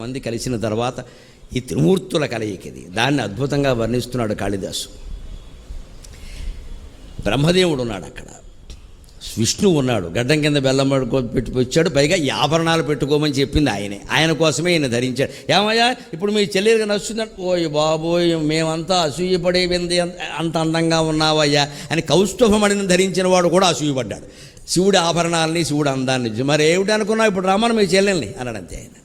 మంది కలిసిన తర్వాత ఈ త్రిమూర్తుల కలయికది దాన్ని అద్భుతంగా వర్ణిస్తున్నాడు కాళిదాసు. బ్రహ్మదేవుడు ఉన్నాడు అక్కడ, విష్ణువు ఉన్నాడు, గడ్డం కింద బెల్లం పెట్టి వచ్చాడు, పైగా ఈ ఆభరణాలు పెట్టుకోమని చెప్పింది ఆయనే, ఆయన కోసమే ఈయన ధరించాడు. ఏమయ్యా ఇప్పుడు మీ చెల్లెలుగా నచ్చుతుందంటే, ఓయ్ బాబోయ్ మేమంతా అసూయపడే వింది అంత అందంగా ఉన్నావయ్యా అని కౌస్తుభమణిని ధరించిన వాడు కూడా అసూయపడ్డాడు. శివుడి ఆభరణాలని శివుడు అందాన్ని మరి ఏమిటి అనుకున్నావు, ఇప్పుడు రమ్మని మీ చెల్లెల్ని అన్నాడంతే ఆయన.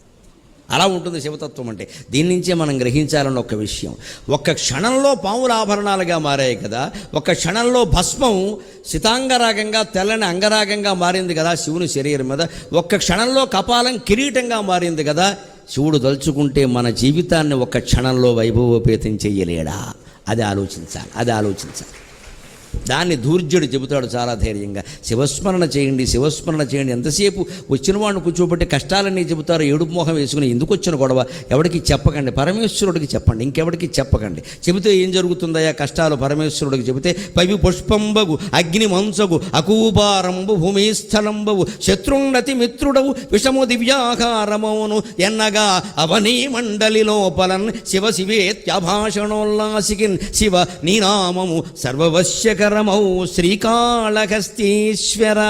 అలా ఉంటుంది శివతత్వం అంటే. దీని నుంచే మనం గ్రహించాలన్న ఒక విషయం, ఒక్క క్షణంలో పాముల ఆభరణాలుగా మారాయి కదా, ఒక్క క్షణంలో భస్మం సితాంగరాగంగా తెల్లని అంగరాగంగా మారింది కదా శివుని శరీరం మీద, ఒక్క క్షణంలో కపాలం కిరీటంగా మారింది కదా. శివుడు తలుచుకుంటే మన జీవితాన్ని ఒక్క క్షణంలో వైభవోపేతం చెయ్యలేడా? అది ఆలోచించాలి. దాన్ని ధూర్జుడు చెబుతాడు చాలా ధైర్యంగా, శివస్మరణ చేయండి, శివస్మరణ చేయండి. ఎంతసేపు వచ్చిన వాడిని కూర్చోబెట్టి కష్టాలన్నీ చెబుతారు, ఏడుపు మోహం వేసుకుని ఎందుకు వచ్చిన గొడవ ఎవరికి చెప్పకండి, పరమేశ్వరుడికి చెప్పండి, ఇంకెవరికి చెప్పకండి. చెబితే ఏం జరుగుతుందయ్యా కష్టాలు? పరమేశ్వరుడికి చెబితే పవి పుష్పంబగు అగ్ని మంసగు అకూపారంబు భూమిస్థలంబవు శత్రుండతి మిత్రుడవు విషము దివ్యాకారమౌను ఎన్నగా అవనీ మండలి లోపలన్ శివ శివేత్యభాషణోల్లాసికిన్ శివ నీనామము సర్వవశ్యక రమౌ శ్రీకాళహస్తీశ్వర.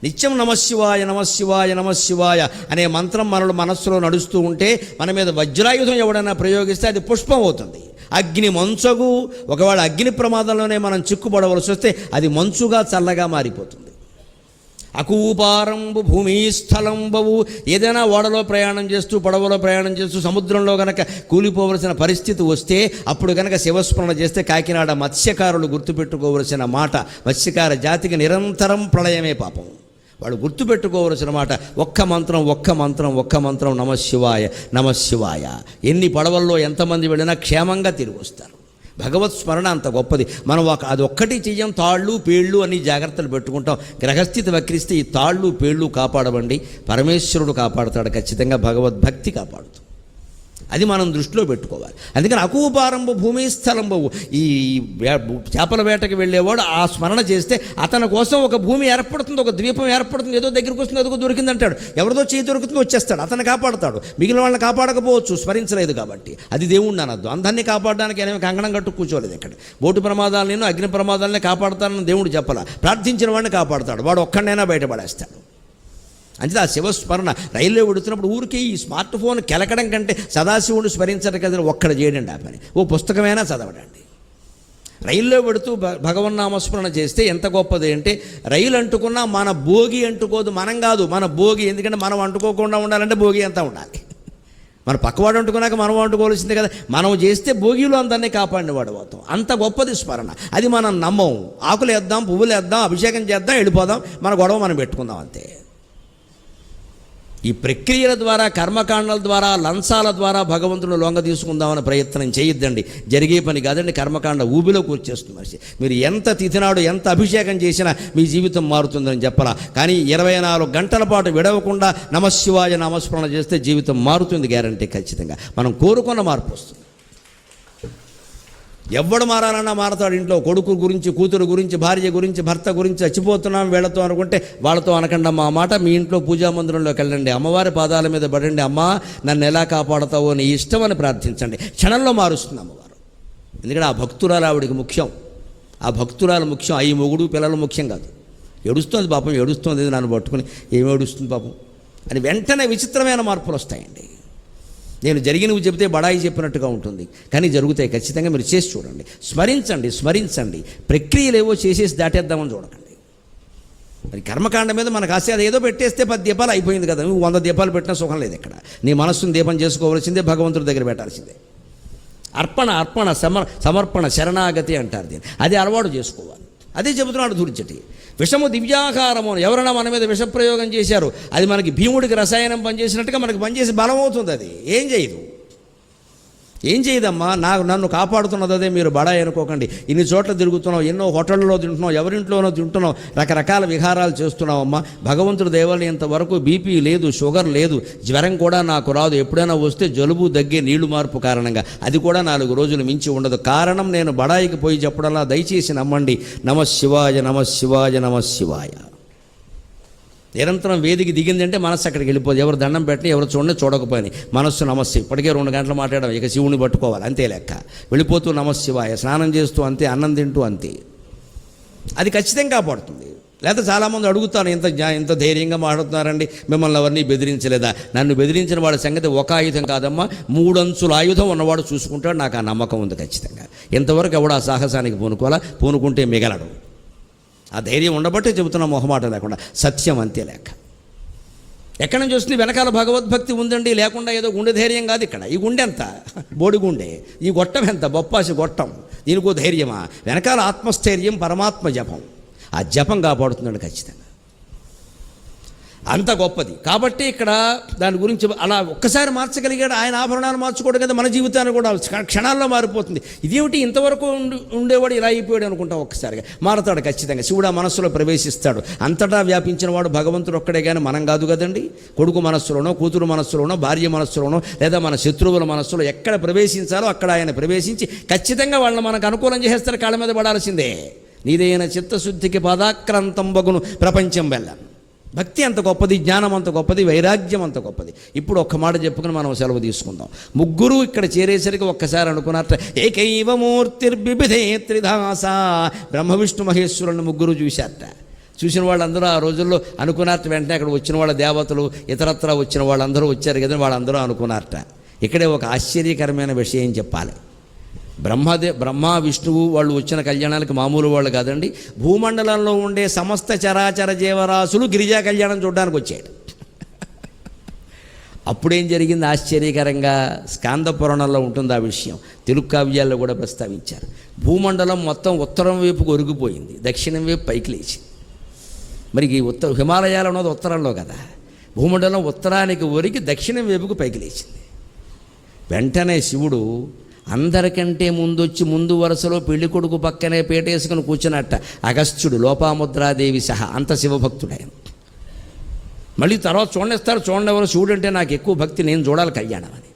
నిత్యం నమశివాయ నమశివాయ నమశివాయ అనే మంత్రం మనస్సులో నడుస్తూ ఉంటే మన మీద వజ్రాయుధం ఎవడైనా ప్రయోగిస్తే అది పుష్పం అవుతుంది. అగ్ని మంచుగు, ఒకవేళ అగ్ని ప్రమాదంలోనే మనం చిక్కుపడవలసి వస్తే అది మంచుగా చల్లగా మారిపోతుంది. అకూపారంబు భూమిస్థలంబవు, ఏదైనా ఓడలో ప్రయాణం చేస్తూ పడవలో ప్రయాణం చేస్తూ సముద్రంలో గనక కూలిపోవలసిన పరిస్థితి వస్తే అప్పుడు గనక శివస్మరణ చేస్తే కాకినాడ మత్స్యకారులు గుర్తుపెట్టుకోవలసిన మాట, మత్స్యకార జాతికి నిరంతరం ప్రళయమే పాపం. వాడు గుర్తుపెట్టుకోవలసిన మాట ఒక్క మంత్రం నమశివాయ నమశివాయ. ఎన్ని పడవల్లో ఎంతమంది వెళ్ళినా క్షేమంగా తిరిగి వస్తారు. భగవత్ స్మరణ అంత గొప్పది. మనం అది ఒక్కటి చెయ్యం, తాళ్ళు పేళ్ళు అని జాగ్రత్తలు పెట్టుకుంటాం. గ్రహస్థితి వక్రిస్తే ఈ తాళ్ళు పేళ్ళు కాపాడవండి, పరమేశ్వరుడు కాపాడుతాడు ఖచ్చితంగా, భగవద్భక్తి కాపాడుతుంది. అది మనం దృష్టిలో పెట్టుకోవాలి. అందుకని అకూపారంబు భూమిస్థలంబవు, ఈ చేపల వేటకి వెళ్ళేవాడు ఆ స్మరణ చేస్తే అతని కోసం ఒక భూమి ఏర్పడుతుంది, ఒక ద్వీపం ఏర్పడుతుంది. ఏదో దగ్గరికి వస్తుంది, అదిగో దొరికిందంటాడు, ఎవరిదో చేయి దొరుకుతుందో వచ్చేస్తాడు, అతను కాపాడుతాడు. మిగిలిన వాళ్ళని కాపాడకపోవచ్చు, స్మరించలేదు కాబట్టి. అది దేవుణ్ణి అనద్దు. అందరినీ కాపాడడానికి ఆయన కంకణం కట్టు కూర్చోలేదు. ఇక్కడ బోటు ప్రమాదాలను అగ్ని ప్రమాదాలని కాపాడుతానని దేవుడు చెప్పాల, ప్రార్థించిన వాడిని కాపాడుతాడు, వాడు ఒక్కడైనా బయటపడేస్తాడు. అంటే ఆ శివస్మరణ. రైల్లో వెడుతున్నప్పుడు ఊరికి ఈ స్మార్ట్ ఫోన్ కెలకడం కంటే సదాశివుని స్మరించడం కదా ఒక్కడ చేయడండి ఆ పని. ఓ పుస్తకమైనా చదవడండి. రైల్లో పెడుతూ భగవన్నామస్మరణ చేస్తే ఎంత గొప్పది అంటే, రైలు అంటుకున్నా మన భోగి అంటుకోదు, మనం కాదు మన భోగి. ఎందుకంటే మనం అంటుకోకుండా ఉండాలంటే భోగి అంతా ఉండాలి. మన పక్కవాడు అంటుకున్నాక మనం అంటుకోవాల్సిందే కదా. మనం చేస్తే భోగిలో అందరినీ కాపాడినవాడు అవుతాం. అంత గొప్పది స్మరణ. అది మనం నమ్మం. ఆకులు వేద్దాం, పువ్వులు వేద్దాం, అభిషేకం చేద్దాం, వెళ్ళిపోదాం, మన గొడవ మనం పెట్టుకుందాం అంతే. ఈ ప్రక్రియల ద్వారా, కర్మకాండాల ద్వారా, లంచాల ద్వారా భగవంతుడు లొంగ తీసుకుందామని ప్రయత్నం చేయొద్దండి. జరిగే పని కాదండి. కర్మకాండ ఊబిలో కూర్చేస్తుంది మనిషి. మీరు ఎంత తిథినాడు ఎంత అభిషేకం చేసినా మీ జీవితం మారుతుందని చెప్పాలా. కానీ 24 గంటల పాటు విడవకుండా నమశివాయ నామస్మరణ చేస్తే జీవితం మారుతుంది, గ్యారంటీ ఖచ్చితంగా. మనం కోరుకున్న మార్పు వస్తుంది. ఎవడు మారాలన్నా మారతాడు. ఇంట్లో కొడుకు గురించి, కూతురు గురించి, భార్య గురించి, భర్త గురించి చచ్చిపోతున్నాం వీళ్ళతో అనుకుంటే వాళ్ళతో అనకండి అమ్మా మాట. మీ ఇంట్లో పూజా మందిరంలోకి వెళ్ళండి, అమ్మవారి పాదాల మీద పడండి, అమ్మా నన్ను ఎలా కాపాడతావో నీ ఇష్టం అని ప్రార్థించండి. క్షణంలో మారుస్తుంది అమ్మవారు. ఎందుకంటే ఆ భక్తురాలు ఆవిడికి ముఖ్యం. ఆ భక్తురాలు ముఖ్యం, ఈ మొగుడు పిల్లలు ముఖ్యం కాదు. ఏడుస్తుంది పాపం, ఏడుస్తుంది నన్ను పట్టుకుని, ఏమి ఏడుస్తుంది పాపం అని వెంటనే విచిత్రమైన మార్పులు వస్తాయండి. నేను జరిగినవి చెబితే బడాయి చెప్పినట్టుగా ఉంటుంది, కానీ జరుగుతాయి ఖచ్చితంగా. మీరు చేసి చూడండి, స్మరించండి. ప్రక్రియలు ఏవో చేసేసి దాటేద్దామని చూడకండి. మరి కర్మకాండ మీద మనకు ఆశ, అది ఏదో పెట్టేస్తే 10 దీపాలు అయిపోయింది కదా. నువ్వు 100 దీపాలు పెట్టినా సుఖం లేదు. ఇక్కడ నీ మనస్సును దీపం చేసుకోవాల్సిందే, భగవంతుడి దగ్గర పెట్టాల్సిందే. అర్పణ సమర్పణ శరణాగతి అంటారు దీన్ని. అది అలవాటు చేసుకోవాలి. అదే చెబుతున్నాడు ధూర్జటి. విషము దివ్యాకారము, ఎవరైనా మన మీద విషప్రయోగం చేశారు, అది మనకి భీముడికి రసాయనం పనిచేసినట్టుగా మనకి పనిచేసి బలం అవుతుంది. అది ఏం చేయదమ్మా, నన్ను కాపాడుతున్నది అదే. మీరు బడాయి అనుకోకండి. ఇన్ని చోట్ల తిరుగుతున్నావు, ఎన్నో హోటళ్ళలో తింటున్నావు, ఎవరింట్లోనో తింటున్నావు, రకరకాల విహారాలు చేస్తున్నావమ్మా. భగవంతుడు దేవాలయం ఇంతవరకు బీపీ లేదు, షుగర్ లేదు, జ్వరం కూడా నాకు రాదు. ఎప్పుడైనా వస్తే జలుబు దగ్గే నీళ్లు మార్పు కారణంగా, అది కూడా 4 రోజులు మించి ఉండదు. కారణం నేను బడాయికి పోయి చెప్పడంలా దయచేసి నమ్మండి. నమశివాయ నమశివాయ నమశివాయ. నిరంతరం వేదికి దిగిందంటే మనస్సు అక్కడికి వెళ్ళిపోదు. ఎవరు దండం పెట్టిన, ఎవరు చూడండి, చూడకపోయి మనస్సు నమస్తే. ఇప్పటికే 2 గంటలు మాట్లాడడం, ఇక శివుని పట్టుకోవాలి అంతే లెక్క. వెళ్ళిపోతూ నమశివాయ, స్నానం చేస్తూ అంతే, అన్నం తింటూ అంతే. అది ఖచ్చితంగా కాపాడుతుంది. లేకపోతే చాలామంది అడుగుతాను, ఇంత ధైర్యంగా మాట్లాడుతున్నారండి, మిమ్మల్ని ఎవరిని బెదిరించలేదా? నన్ను బెదిరించిన వాడి సంగతి ఒక ఆయుధం కాదమ్మా, 3 అంచుల ఆయుధం ఉన్నవాడు చూసుకుంటాడు. నాకు ఆ నమ్మకం ఉంది ఖచ్చితంగా. ఇంతవరకు ఎవడు ఆ సాహసానికి పూనుకుంటే మిగలడు. ఆ ధైర్యం ఉండబట్టే చెబుతున్నా, మొహమాట లేకుండా, సత్యం అంతే లెక్క. ఎక్కడి నుంచి వస్తుంది? వెనకాల భగవద్భక్తి ఉందండి, లేకుండా ఏదో గుండె ధైర్యం కాదు. ఇక్కడ ఈ గుండె ఎంత బోడిగుండె, ఈ గొట్టం ఎంత బొప్పాసి గొట్టం, దీనికో ధైర్యమా? వెనకాల ఆత్మస్థైర్యం, పరమాత్మ జపం. ఆ జపం కాపాడుతుందండి ఖచ్చితంగా, అంత గొప్పది. కాబట్టి ఇక్కడ దాని గురించి అలా ఒక్కసారి మార్చగలిగాడు. ఆయన ఆభరణాలు మార్చుకోవడం కదా, మన జీవితాన్ని కూడా క్షణాల్లో మారిపోతుంది. ఇదేమిటి ఇంతవరకు ఉండేవాడు ఇలా అయిపోయాడు అనుకుంటాం, ఒక్కసారిగా మారతాడు ఖచ్చితంగా. శివుడు ఆ మనస్సులో ప్రవేశిస్తాడు. అంతటా వ్యాపించిన వాడు భగవంతుడు ఒక్కడే కానీ మనం కాదు కదండి. కొడుకు మనస్సులోనో, కూతురు మనస్సులోనో, భార్య మనస్సులోనో, లేదా మన శత్రువుల మనస్సులో ఎక్కడ ప్రవేశించాలో అక్కడ ఆయన ప్రవేశించి ఖచ్చితంగా వాళ్ళని మనకు అనుకూలం చేసేస్తారు. కాళ్ళ మీద పడాల్సిందే. నీదైన చిత్తశుద్ధికి పాదాక్రాంతం బగును ప్రపంచం వెళ్ళాను. భక్తి అంత గొప్పది, జ్ఞానం అంత గొప్పది, వైరాగ్యం అంత గొప్పది. ఇప్పుడు ఒక్క మాట చెప్పుకుని మనం సెలవు తీసుకుందాం. ముగ్గురు ఇక్కడ చేరేసరికి ఒక్కసారి అనుకున్నట్ట, ఏకైవ మూర్తిర్బిభిధే త్రిధాస. బ్రహ్మ విష్ణు మహేశ్వరుని ముగ్గురు చూశారట. చూసిన వాళ్ళందరూ ఆ రోజుల్లో అనుకున్నారట. వెంటనే అక్కడ వచ్చిన వాళ్ళ దేవతలు, ఇతరత్రా వచ్చిన వాళ్ళందరూ వచ్చారు కదా, వాళ్ళందరూ అనుకున్నారట. ఇక్కడే ఒక ఆశ్చర్యకరమైన విషయం చెప్పాలి. బ్రహ్మ విష్ణువు వాళ్ళు వచ్చిన కళ్యాణాలకు మామూలు వాళ్ళు కాదండి. భూమండలంలో ఉండే సమస్త చరాచర జీవరాశులు గిరిజా కళ్యాణం చూడడానికి వచ్చాడు. అప్పుడేం జరిగింది ఆశ్చర్యకరంగా? స్కాంద పురాణంలో ఉంటుంది ఆ విషయం, తెలుగు కావ్యాల్లో కూడా ప్రస్తావించారు. భూమండలం మొత్తం ఉత్తరం వైపుకు ఒరిగిపోయింది, దక్షిణం వైపు పైకి లేచింది. మరి ఈ హిమాలయాలు ఉన్నది ఉత్తరంలో కదా, భూమండలం ఉత్తరానికి ఒరిగి దక్షిణం వైపుకు పైకి లేచింది. వెంటనే శివుడు అందరికంటే ముందు వరుసలో పెళ్లి కొడుకు పక్కనే పేటేసుకుని కూర్చున్నట్ట అగస్త్యుడు, లోపాముద్రాదేవి సహా. అంత శివభక్తుడాయన. మళ్ళీ తర్వాత చూడండి ఎవరు శివుడు అంటే నాకు ఎక్కువ భక్తి, నేను చూడాలి కళ్యాణం అని.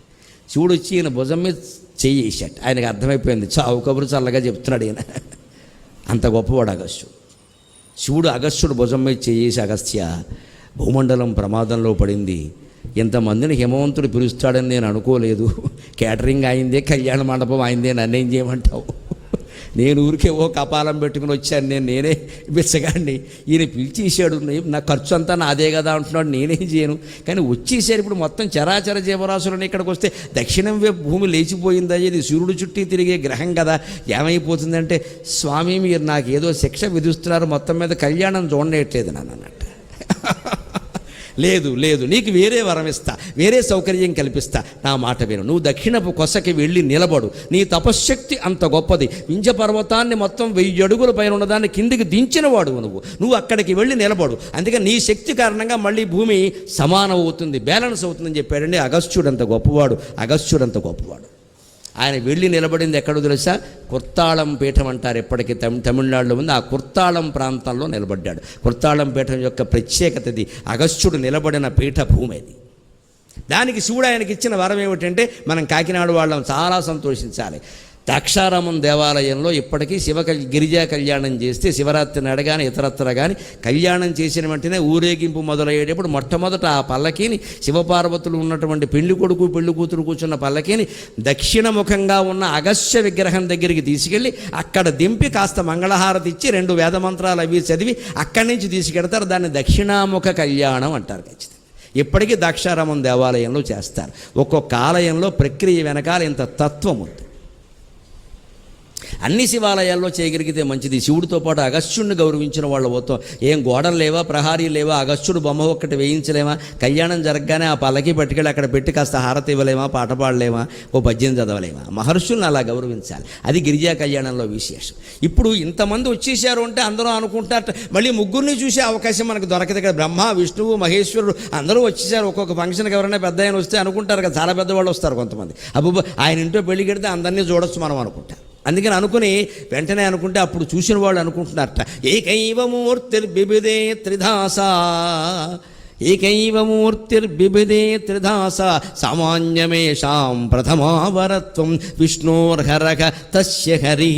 శివుడు వచ్చి ఈయన భుజం మీద చెయ్యేసాట. ఆయనకు అర్థమైపోయింది, చావు కబురు చల్లగా చెప్తున్నాడు ఈయన. అంత గొప్పవాడు అగస్త్యుడు. శివుడు అగస్త్యుడు భుజం మీద చెయ్యేసి, అగస్త్య, భూమండలం ప్రమాదంలో పడింది, ఇంతమందిని హిమవంతుడు పిలుస్తాడని నేను అనుకోలేదు. క్యాటరింగ్ అయిందే, కళ్యాణ మండపం అయిందే, నన్నేం చేయమంటావు? నేను ఊరికే కపాలం పెట్టుకుని వచ్చాను, నేనే బిచ్చగాడిని. ఈయన పిలిచేసాడు, నా ఖర్చు అంతా నాదే కదా అంటున్నాడు, నేనేం చేయను. కానీ వచ్చేసారు. ఇప్పుడు మొత్తం చరాచర జీవరాశులను ఇక్కడికి వస్తే దక్షిణం వైపు భూమి లేచిపోయిందా? ఇది సూర్యుడు చుట్టూ తిరిగే గ్రహం కదా, ఏమైపోతుందంటే, స్వామి మీరు నాకు ఏదో శిక్ష విధిస్తున్నారు, మొత్తం మీద కళ్యాణం చూడనేయట్లేదు నన్ను అన్నట్టు. లేదు నీకు వేరే వరం ఇస్తా, వేరే సౌకర్యం కల్పిస్తా, నా మాట విను. నువ్వు దక్షిణపు కొసకి వెళ్ళి నిలబడు. నీ తపశ్శక్తి అంత గొప్పది. వింధ్య పర్వతాన్ని మొత్తం 1000 అడుగుల పైన ఉన్నదాన్ని కిందికి దించిన వాడు నువ్వు అక్కడికి వెళ్ళి నిలబడు. అందుకే నీ శక్తి కారణంగా మళ్ళీ భూమి సమానం అవుతుంది, బ్యాలెన్స్ అవుతుందని చెప్పాడండి. అగస్త్యుడు అంత గొప్పవాడు. ఆయన వెళ్ళి నిలబడింది ఎక్కడో తెలుసా? కుర్తాళం పీఠం అంటారు, ఎప్పటికీ తమిళనాడులో ఉంది. ఆ కుర్తాళం ప్రాంతంలో నిలబడ్డాడు. కుర్తాళం పీఠం యొక్క ప్రత్యేకతది, అగస్త్యుడు నిలబడిన పీఠ భూమి అది. దానికి శివుడు ఆయనకి ఇచ్చిన వరం ఏమిటంటే, మనం కాకినాడ వాళ్ళం చాలా సంతోషించాలి. ద్రాక్షారామం దేవాలయంలో ఇప్పటికీ గిరిజా కళ్యాణం చేస్తే, శివరాత్రి నాడు కానీ ఇతరత్ర కానీ కళ్యాణం చేసిన వెంటనే ఊరేగింపు మొదలయ్యేటప్పుడు మొట్టమొదట ఆ పల్లకీని, శివపార్వతులు ఉన్నటువంటి పెళ్లి కొడుకు పెళ్లి కూతురు కూర్చున్న పల్లకీని దక్షిణముఖంగా ఉన్న అగస్త్య విగ్రహం దగ్గరికి తీసుకెళ్ళి అక్కడ దింపి కాస్త మంగళహారతి ఇచ్చి 2 వేదమంత్రాలు అవి చదివి అక్కడి నుంచి తీసుకెడతారు. దాన్ని దక్షిణాముఖ కళ్యాణం అంటారు. ఖచ్చితంగా ఇప్పటికీ ద్రాక్షారామం దేవాలయంలో చేస్తారు. ఒక్కొక్క ఆలయంలో ప్రక్రియ వెనకాల ఇంత తత్వం ఉంది. అన్ని శివాలయాల్లో చేయగలిగితే మంచిది. శివుడితో పాటు అగస్త్యుడిని గౌరవించిన వాళ్ళు పోతాం. ఏం గోడలు లేవా, ప్రహారీ లేవా, అగస్త్యుడు బొమ్మ ఒక్కటి వేయించలేమా? కళ్యాణం జరగగానే ఆ పల్లకి పట్టుకెళ్ళి అక్కడ పెట్టి కాస్త హారతి ఇవ్వలేమా, పాట పాడలేమా, ఓ పద్యం చదవలేమా? మహర్షుల్ని అలా గౌరవించాలి. అది గిరిజా కళ్యాణంలో విశేషం. ఇప్పుడు ఇంతమంది వచ్చేసారు అంటే అందరూ అనుకుంటారు మళ్ళీ ముగ్గురిని చూసే అవకాశం మనకు దొరకదు కదా. బ్రహ్మ విష్ణువు మహేశ్వరుడు అందరూ వచ్చేసారు. ఒక్కొక్క ఫంక్షన్కి ఎవరైనా పెద్ద ఆయన వస్తే అనుకుంటారు కదా, చాలా పెద్దవాళ్ళు వస్తారు కొంతమంది. అబ్బో ఆయన ఇంట్లో పెళ్లి కడితే అందరినీ చూడొచ్చు మనం అనుకుంటారు. అందుకని అనుకుని వెంటనే అనుకుంటే అప్పుడు చూసిన వాళ్ళు అనుకుంటున్నారట, ఏకైవ మూర్తిర్బిభిదే త్రిధాస సామాన్యమేషాం ప్రథమావరత్వం విష్ణోర్హరక తస్య హరి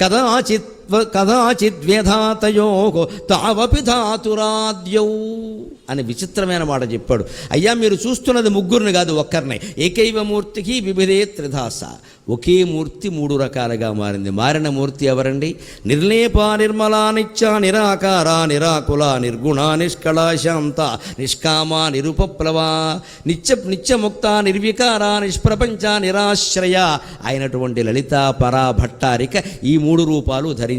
కదాచిత్ కదాచిద్వ్యధాతయో తావపి ధాతురాద్యౌ అని విచిత్రమైన మాట చెప్పాడు. అయ్యా మీరు చూస్తున్నది ముగ్గురిని కాదు, ఒక్కరినే. ఏకైవ మూర్తికి వివిధే త్రిధాస. ఒకే మూర్తి మూడు రకాలుగా మారింది. మారిన మూర్తి ఎవరండి? నిర్లేప నిర్మలా నిత్య నిరాకార నిరాకుల నిర్గుణ నిష్కళ శాంత నిష్కామ నిరుపప్లవ నిత్యముక్త నిర్వికార నిష్ప్రపంచ నిరాశ్రయ అయినటువంటి లలిత పరా భట్టారిక ఈ మూడు రూపాలు ధరించి